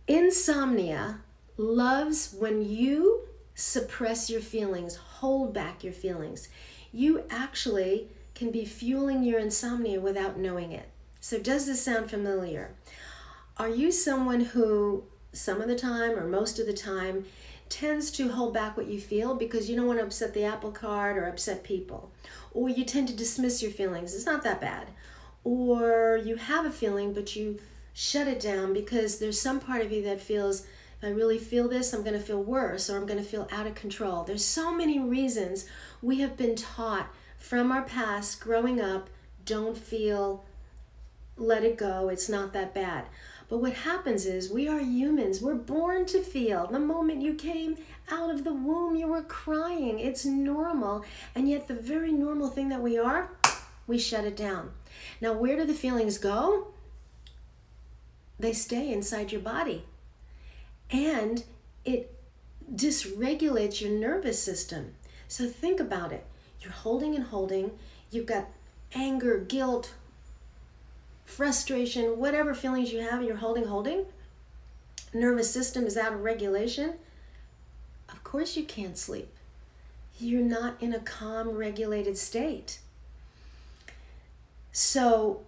Insomnia loves when you suppress your feelings, hold back your feelings. You actually can be fueling your insomnia without knowing it. So does this sound familiar? Are you someone who some of the time or most of the time tends to hold back what you feel because you don't want to upset the apple cart or upset people? Or you tend to dismiss your feelings. It's not that bad. Or you have a feeling but you shut it down because there's some part of you that feels, if I really feel this, I'm going to feel worse, or I'm going to feel out of control. There's so many reasons we have been taught from our past growing up, don't feel, let it go, it's not that bad. But what happens is we are humans. We're born to feel. The moment you came out of the womb, you were crying. It's normal. And yet the very normal thing that we are, we shut it down. Now, where do the feelings go? They stay inside your body. And it dysregulates your nervous system. So think about it. You're holding and holding. You've got anger, guilt, frustration, whatever feelings you have, you're holding. Nervous system is out of regulation. Of course you can't sleep. You're not in a calm, regulated state. So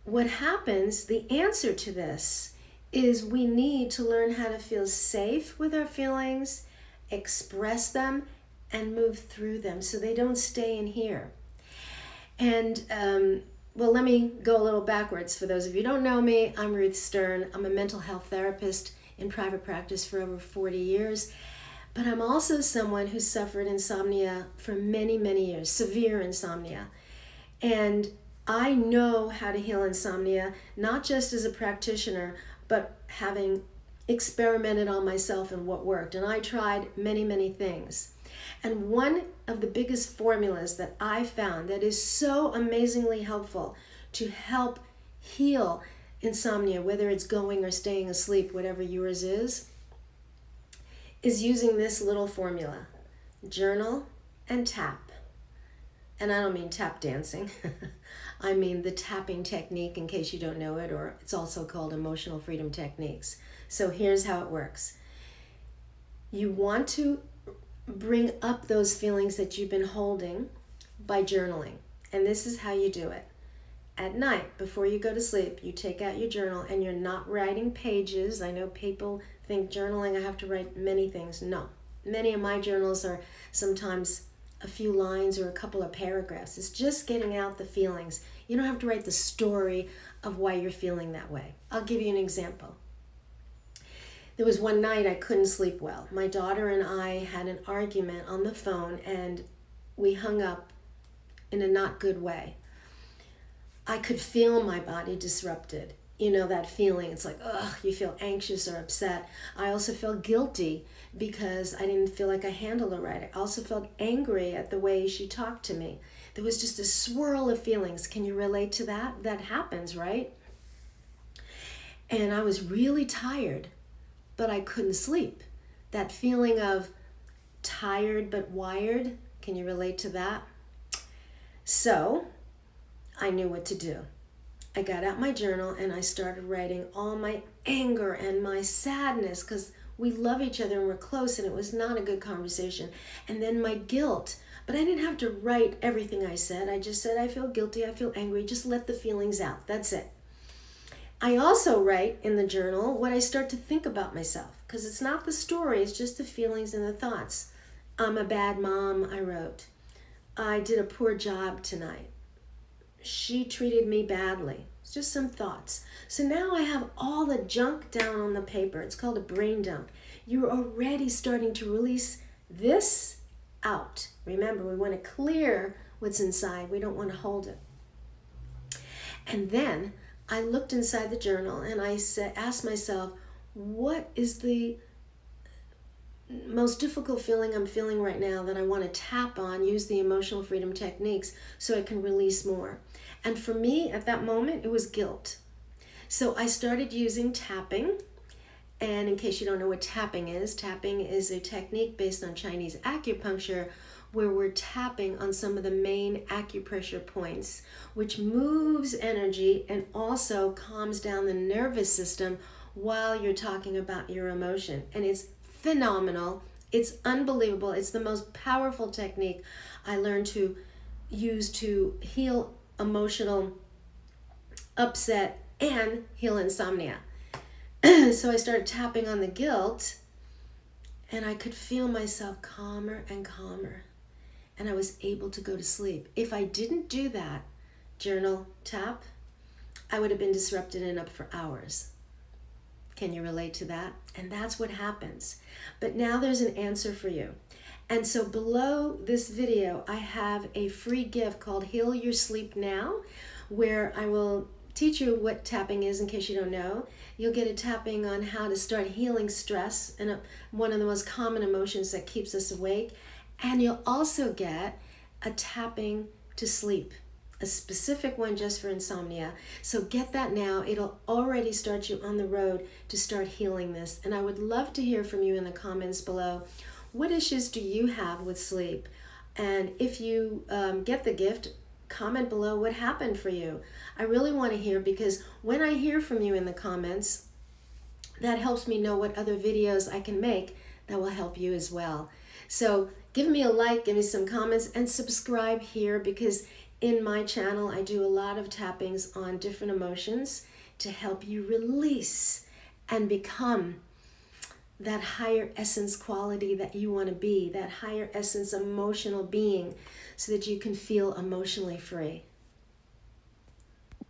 what happens, the answer to this is we need to learn how to feel safe with our feelings, express them, and move through them so they don't stay in here. And well, let me go a little backwards. For those of you who don't know me, I'm Ruth Stern. I'm a mental health therapist in private practice for over 40 years. But I'm also someone who suffered insomnia for many, many years, severe insomnia. And I know how to heal insomnia, not just as a practitioner, but having experimented on myself and what worked. And I tried many, many things. And one of the biggest formulas that I found that is so amazingly helpful to help heal insomnia, whether it's going or staying asleep, whatever yours is using this little formula: journal and tap. And I don't mean tap dancing. I mean the tapping technique, in case you don't know it, or it's also called emotional freedom techniques. So here's how it works. You want to bring up those feelings that you've been holding by journaling. And this is how you do it. At night, before you go to sleep, you take out your journal and you're not writing pages. I know people think journaling, I have to write many things. No. Many of my journals are sometimes a few lines or a couple of paragraphs. It's just getting out the feelings. You don't have to write the story of why you're feeling that way. I'll give you an example. There was one night I couldn't sleep well. My daughter and I had an argument on the phone and we hung up in a not good way. I could feel my body disrupted. You know that feeling, it's like, ugh, you feel anxious or upset. I also felt guilty because I didn't feel like I handled it right. I also felt angry at the way she talked to me. There was just a swirl of feelings. Can you relate to that? That happens, right? And I was really tired, but I couldn't sleep. That feeling of tired but wired, can you relate to that? So I knew what to do. I got out my journal and I started writing all my anger and my sadness, because we love each other and we're close and it was not a good conversation. And then my guilt. But I didn't have to write everything I said. I just said, I feel guilty, I feel angry. Just let the feelings out. That's it. I also write in the journal what I start to think about myself, because it's not the story, it's just the feelings and the thoughts. I'm a bad mom, I wrote. I did a poor job tonight. She treated me badly. It's just some thoughts. So now I have all the junk down on the paper. It's called a brain dump. You're already starting to release this out. Remember, we want to clear what's inside. We don't want to hold it. And then I looked inside the journal and I asked myself, what is the most difficult feeling I'm feeling right now that I want to tap on, use the emotional freedom techniques so I can release more? And for me at that moment, it was guilt. So I started using tapping. And in case you don't know what tapping is a technique based on Chinese acupuncture where we're tapping on some of the main acupressure points, which moves energy and also calms down the nervous system while you're talking about your emotion. And it's phenomenal. It's unbelievable. It's the most powerful technique I learned to use to heal emotional upset and heal insomnia. So I started tapping on the guilt, and I could feel myself calmer and calmer, and I was able to go to sleep. If I didn't do that journal tap, I would have been disrupted and up for hours. Can you relate to that? And that's what happens. But now there's an answer for you. And so below this video, I have a free gift called Heal Your Sleep Now, where I will teach you what tapping is in case you don't know. You'll get a tapping on how to start healing stress, and one of the most common emotions that keeps us awake. And you'll also get a tapping to sleep, a specific one just for insomnia. So get that now. It'll already start you on the road to start healing this. And I would love to hear from you in the comments below. What issues do you have with sleep? And if you get the gift, comment below what happened for you. I really want to hear, because when I hear from you in the comments, that helps me know what other videos I can make that will help you as well. So give me a like, give me some comments, and subscribe here, because in my channel I do a lot of tappings on different emotions to help you release and become that higher essence quality that you want to be, that higher essence emotional being, so that you can feel emotionally free.